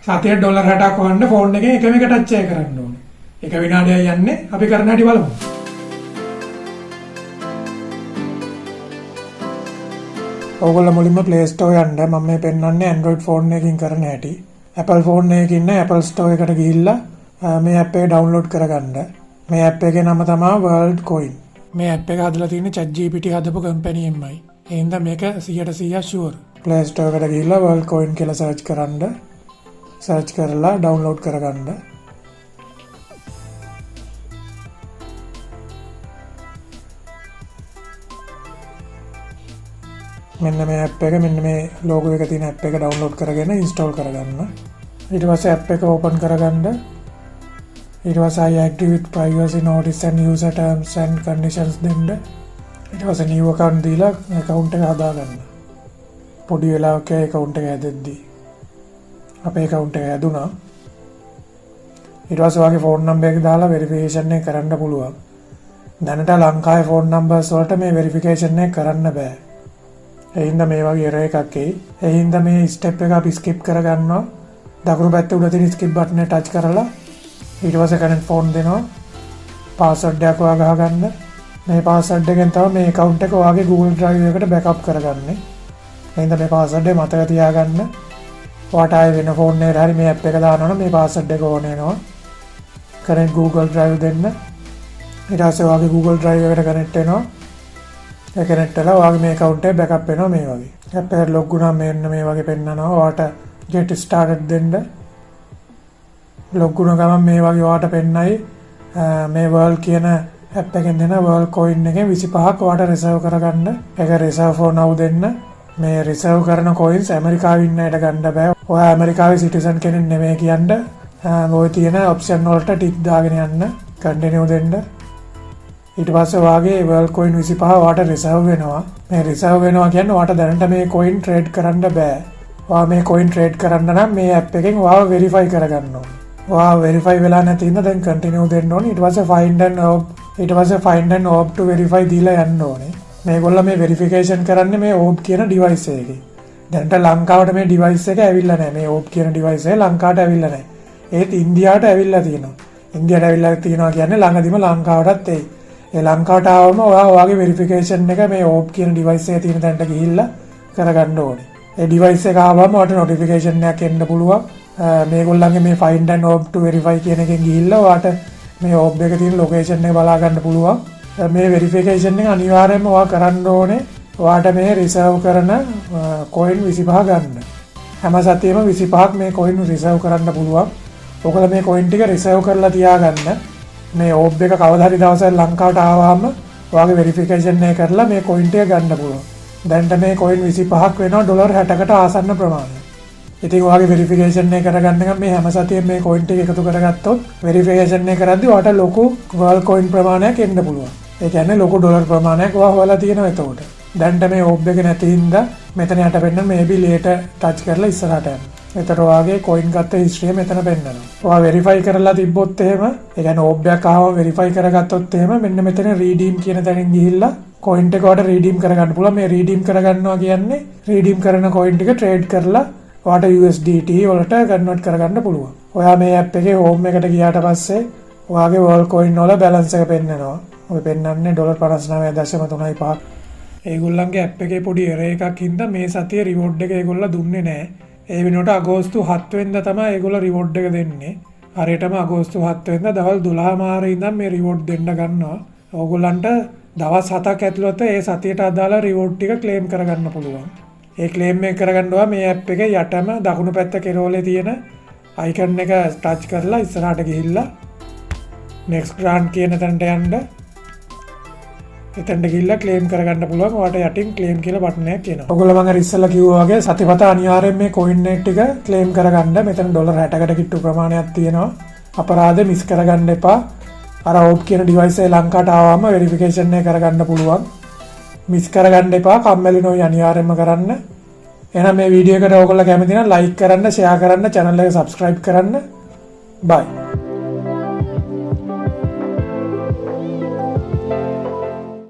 සතියේ ඩොලර් 60ක් වන්න ෆෝන් එකේ එකම එක ටච් එක කරන්න ඕනේ. එක විනාඩියක් යන්නේ අපි කරන හැටි බලමු. ඕගොල්ලෝ මුලින්ම Play Store යන්න මම මේ පෙන්වන්නේ Android ෆෝන් එකකින් කරන හැටි. Apple ෆෝන් එකකින් ඉන්න Apple Store එකට ගිහිල්ලා මේ app එක download කරගන්න. මේ app එකේ නම තමයි World Coin. මේ app එක හදලා තියෙන්නේ ChatGPT හදපු company එකමයි. ඒ හින්දා මේක 100% sure. Play Store එකට ගිහිල්ලා World Coin කියලා search කරන්න. search කරලා download කරගන්න. මෙන්න මේ app එක මෙන්න මේ logo එක තියෙන app එක download කරගෙන install කරගන්න. ඊට පස්සේ app එක open කරගන්න. ඊට පස්සේ I agree with privacy notice and user terms and conditions දෙන්න. ඊට පස්සේ new account දීලා account එක හදාගන්න. පොඩි වෙලාවක account එක හැදෙද්දී අපේ account එක හැදුනා. ඊට පස්සේ ඔයාගේ phone number එක දාලා verification එක කරන්න පුළුවන්. දැනට ලංකාවේ phone numbers වලට මේ verification එක කරන්න බෑ. ඒ හින්දා මේ වගේ error එකක් එයි. ඒ හින්දා මේ step එක අපි skip කරගන්නවා. දකුණු පැත්තේ උඩ තියෙන skip button එක touch කරලා ඊට පස්සේ connect phone දෙනවා. password එකක් ඔයා ගහගන්න. මේ password එකෙන් තමයි මේ account එක ඔයාගේ Google Drive එකට backup කරගන්නේ. ඒ හින්දා මේ password එක මතක තියාගන්න. ඔයාට ආයෙ වෙන phone එකකට හරි මේ app එක දානවනම් මේ password එක ඕන වෙනවා. connect Google Drive දෙන්න. ඊට පස්සේ ඔයාගේ Google Drive එකට connect වෙනවා. ඒ connect වෙලා ඔයාගේ මේ account එක backup වෙනවා මේ වගේ. app එකට log වුණාම මෙන්න මේ වගේ පෙන්නනවා. ඔයාට get started දෙන්න. log වුණ ගමන් මේ වගේ ඔයාට පෙන්නයි මේ world කියන app එකෙන් දෙන world coin එකෙන් 25ක් ඔයාට reserve කරගන්න. ඒක reserve for now දෙන්න. මේ reserve කරන coins ඇමරිකාවේ ඉන්න අයට ගන්න බෑ. ඔයා ඇමරිකාවේ citizen කෙනෙක් නෙමෙයි කියන්න ඔය තියෙන option වලට tick දාගෙන යන්න. continue දෙන්න. ඊට පස්සේ ඔයාගේ world coin 25 ඔයාට reserve වෙනවා. මේ reserve වෙනවා කියන්නේ ඔයාට දැනට මේ coin trade කරන්න බෑ. ඔයා මේ coin trade කරන්න නම් මේ app එකෙන් ඔයාව verify කරගන්න ඕනේ. ඔයා verify වෙලා නැති ඉඳන් දැන් continue දෙන්න ඕනේ. ඊට පස්සේ find and opt to verify දීලා යන්න ඕනේ. මේගොල්ලෝ මේ verification කරන්නේ මේ opt කියන device එකේ. දැනට ලංකාවට මේ device එක ඇවිල්ලා නැහැ. මේ opt කියන device එක ලංකාවට ඇවිල්ලා නැහැ. ඒත් ඉන්දියාවට ඇවිල්ලා තියෙනවා. ඉන්දියාවට ඇවිල්ලා තියෙනවා කියන්නේ ළඟදිම ලංකාවටත් එයි. ඒ ලංකාවට ආවම ඔයාගේ verification එක මේ opt කියන device එකේ තියෙන තැනට ගිහිල්ලා කරගන්න ඕනේ. ඒ device එක ආවම ඔයාට notification එකක් එන්න පුළුවන්. මේගොල්ලන්ගේ මේ find and opt to verify කියන එකෙන් ගිහිල්ලා ඔයාට මේ opt එකේ තියෙන location එක බලා ගන්න පුළුවන්. මේ verification එක අනිවාර්යයෙන්ම ඔයා කරන්න ඕනේ. ඔයාට මේ reserve කරන coin 25 ගන්න. හැම සතියෙම 25ක් මේ coin reserve කරන්න පුළුවන්. ඔයගොල්ලෝ මේ coin ටික reserve කරලා තියාගන්න. මේ opt එක කවදා හරි දවසක් ලංකාවට ආවම ඔයාගේ verification එක කරලා මේ coin ටික ගන්න පුළුවන්. දැන්ට මේ coin 25ක් වෙනවා ඩොලර් 60කට ආසන්න ප්‍රමාණයක්. ඉතින් ඔයාගේ verification එක කරගන්න නම් මේ හැම සතියෙම මේ coin ටික එකතු කරගත්තොත් verification එක කරද්දී ඔයාට ලොකු world coin ප්‍රමාණයක් එන්න පුළුවන්. ඒ කියන්නේ ලොකු ඩොලර් ප්‍රමාණයක් ඔයා හොයලා තියෙනවා එතකොට. දැන්ට මේ opt එක නැති හින්දා මෙතන යට පෙන්නන maybe later touch කරලා ඉස්සරහට යන්න. එතකොට ඔයාගේ coin ගත්ත history මෙතන පෙන්නනවා. ඔයා verify කරලා තිබ්බොත් එහෙම, ඒ කියන්නේ opt එකක් ආවම verify කරගත්තොත් එහෙම මෙන්න මෙතන redeem කියන තැනින් ගිහිල්ලා coin එක ඔයාට redeem කරගන්න පුළුවන්. මේ redeem කරගන්නවා කියන්නේ redeem කරන coin ටික trade කරලා ඔයාට USDT වලට convert කරගන්න පුළුවන්. ඔයා මේ app එකේ home එකට ගියාට පස්සේ ඔයාගේ world coin වල balance එක පෙන්නනවා. ඔය පෙන්නන්නේ $59.35. ඒගොල්ලන්ගේ app එකේ පොඩි error එකක් හින්දා මේ සතියේ reward එක ඒගොල්ලෝ දුන්නේ නැහැ. ඒ වෙනුවට අගෝස්තු 7 වෙනිදා තමයි ඒගොල්ලෝ reward එක දෙන්නේ. හරියටම අගෝස්තු 7 වෙනිදා දවල් 12 මාරේ ඉඳන් මේ reward දෙන්න ගන්නවා. ඕගොල්ලන්ට දවස් 7ක් ඇතුළත ඒ සතියට අදාළ reward ටික claim කරගන්න පුළුවන්. ඒ claim එක කරගන්නවා මේ app එකේ යටම දකුණු පැත්ත කෙරෝලේ තියෙන icon එක touch කරලා ඉස්සරහට ගිහිල්ලා next grant කියන තැනට යන්න. එතනට ගිහිල්ලා claim කරගන්න පුළුවන්. ඔයාට යටින් claim කියලා බටන් එකක් එනවා. ඔයගොල්ලෝ මම අර ඉස්සෙල්ලා කිව්වා වගේ සතිපතා අනිවාර්යෙන් මේ coin එක ටික claim කරගන්න. මෙතන ඩොලර් 60කට කිට්ටු ප්‍රමාණයක් තියෙනවා. අපරාධ මිස් කරගන්න එපා. අර opt කියන device එක ලංකාවට ආවම verification එක කරගන්න පුළුවන්. මිස් කරගන්න එපා. කම්මැලි නොවි අනිවාර්යෙන්ම කරන්න. එහෙනම් මේ වීඩියෝ එකට ඔයගොල්ලෝ කැමති නම් like කරන්න, share කරන්න, channel එක subscribe කරන්න. bye.